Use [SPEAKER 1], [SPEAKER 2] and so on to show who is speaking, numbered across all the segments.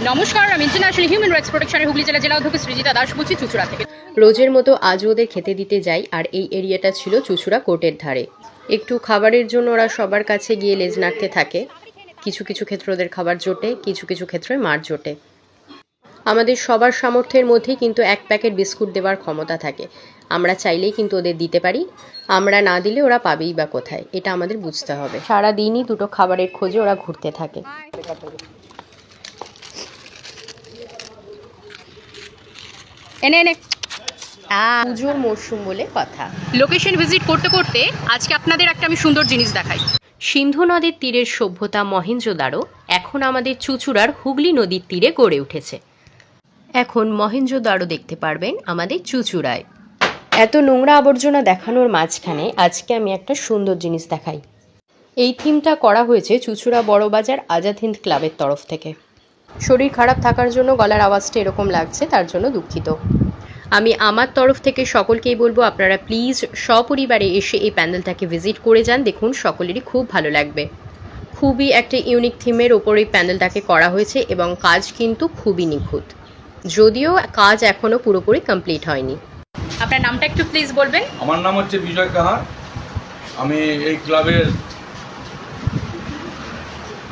[SPEAKER 1] নমস্কার, আমি international human rights প্রোটেকশনের Hooghly জেলা অধ্যক্ষ সৃজিতা দাস বলছি চুঁচুড়া থেকে।
[SPEAKER 2] রোজের মতো আজও ওদের খেতে দিতে যাই, আর এই এরিয়াটা ছিল চুঁচুড়া কোর্টের ধারে। একটু খাবারের জন্য ওরা সবার কাছে গিয়ে লেজ নাড়তে থাকে। কিছু কিছু ক্ষেত্রে ওদের খাবার জোটে, কিছু কিছু ক্ষেত্রে মার জোটে। আমাদের সবার সামর্থ্যের মধ্যেই কিন্তু এক প্যাকেট বিস্কুট দেওয়ার ক্ষমতা থাকে। আমরা চাইলেই কিন্তু ওদের দিতে পারি, আমরা না দিলে ওরা পাবেই বা কোথায়, এটা আমাদের বুঝতে হবে। সারাদিনই দুটো খাবারের খোঁজে ওরা ঘুরতে থাকে।
[SPEAKER 1] এনে এনে
[SPEAKER 2] পুজোর মরশুম বলে কথা।
[SPEAKER 1] লোকেশন ভিজিট করতে করতে আজকে আপনাদের একটা আমি সুন্দর জিনিস দেখাই।
[SPEAKER 2] সিন্ধু নদের তীরের সভ্যতা মহেঞ্জোদারো এখন আমাদের চুঁচুড়ার হুগলি নদীর তীরে গড়ে উঠেছে। এখন মহেঞ্জোদারো দেখতে পারবেন আমাদের চুঁচুড়ায়। এত নোংরা আবর্জনা দেখানোর মাঝখানে আজকে আমি একটা সুন্দর জিনিস দেখাই। এই থিমটা করা হয়েছে চুঁচুড়া বড়বাজার আজাদ হিন্দ ক্লাবের তরফ থেকে। শরীর খারাপ থাকার জন্য গলার আওয়াজটা এরকম লাগছে, তার জন্য দুঃখিত। আমি আমার তরফ থেকে সকলকেই বলবো, আপনারা প্লিজ সপরিবারে এসে এই প্যান্ডেলটাকে ভিজিট করে যান। দেখুন, সকলেরই খুব ভালো লাগবে। খুবই একটা ইউনিক থিমের ওপর এই প্যান্ডেলটাকে করা হয়েছে এবং কাজ কিন্তু খুবই নিখুঁত, যদিও কাজ এখনও পুরোপুরি কমপ্লিট হয়নি।
[SPEAKER 1] আপনার নামটা একটু প্লিজ বলবেন।
[SPEAKER 3] আমার নাম হচ্ছে বিজয় কাহার। আমি এই ক্লাবের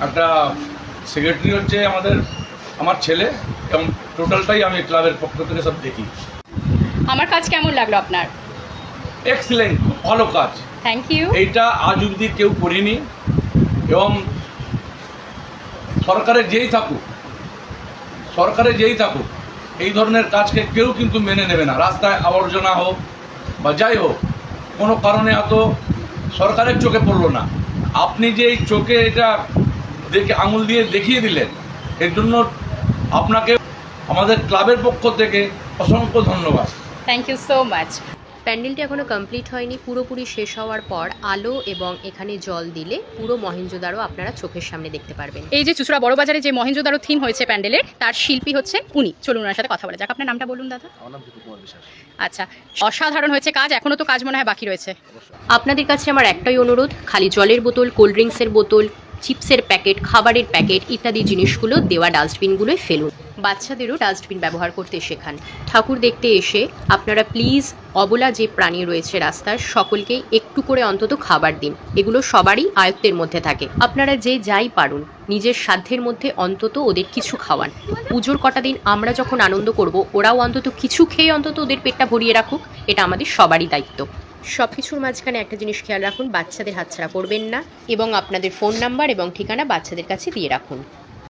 [SPEAKER 3] একটা সেক্রেটারি হচ্ছে আমার ছেলে, এবং টোটালটাই আমি ক্লাবের পক্ষ থেকে সব দেখি।
[SPEAKER 1] আমার কাজ কেমন লাগলো আপনার?
[SPEAKER 3] এক্সিলেন্ট, খুব ভালো কাজ।
[SPEAKER 1] Thank you.
[SPEAKER 3] এইটা আজ অবধি কেউ করিনি, এবং সরকারে যেই থাকুক এই ধরনের কাজকে কেউ কিন্তু মেনে নেবে না। রাস্তায় আবর্জনা হোক বা যাই হোক, কোনো কারণে এত সরকারের চোখে পড়লো না। আপনি যে এই চোখে এটা দেখে আঙুল দিয়ে দেখিয়ে দিলেন, এর জন্য আপনাকে আমাদের ক্লাবের পক্ষ থেকে অসংখ্য ধন্যবাদ।
[SPEAKER 1] Thank you so much.
[SPEAKER 2] প্যান্ডেলটি এখনো কমপ্লিট হয়নি। পুরোপুরি শেষ হওয়ার পর আলো এবং এখানে জল দিলে পুরো মহেঞ্জোদারো আপনারা চোখের সামনে দেখতে পারবেন।
[SPEAKER 1] এই যে চুঁচুড়া বড়বাজারে যে মহেঞ্জোদারো থিম হয়েছে প্যান্ডেলের, তার শিল্পী হচ্ছে উনি। চলুন ওনার সাথে কথা বলা যাক। আপনার নামটা বলুন দাদা।
[SPEAKER 4] আমার নাম দীপক কুমার বিশ্বাস।
[SPEAKER 1] আচ্ছা, অসাধারণ হয়েছে কাজ। এখনো তো কাজ মনে হয় বাকি রয়েছে।
[SPEAKER 2] আপনাদের কাছে আমার একটাই অনুরোধ, খালি জলের বোতল, কোল্ড ড্রিঙ্কসের বোতল, চিপসের প্যাকেট, খাবারের প্যাকেট ইত্যাদি জিনিসগুলো দেওয়া ডাস্টবিনগুলোয় ফেলুন। বাচ্চাদেরও ডাস্টবিন ব্যবহার করতে শেখান। ঠাকুর দেখতে এসে আপনারা প্লিজ অবলা যে প্রাণী রয়েছে রাস্তার, সকলকেই একটু করে অন্তত খাবার দিন। এগুলো সবারই আয়ত্তের মধ্যে থাকে। আপনারা যে যাই পারুন নিজের সাধ্যের মধ্যে অন্তত ওদের কিছু খাওয়ান। পুজোর কটা দিন আমরা যখন আনন্দ করব, ওরাও অন্তত কিছু খেয়ে অন্তত ওদের পেটটা ভরিয়ে রাখুক। এটা আমাদের সবারই দায়িত্ব। সব কিছুর মাঝখানে একটা জিনিস খেয়াল রাখুন, বাচ্চাদের হাতছাড়া করবেন না এবং আপনাদের ফোন নাম্বার এবং ঠিকানা বাচ্চাদের কাছে দিয়ে রাখুন।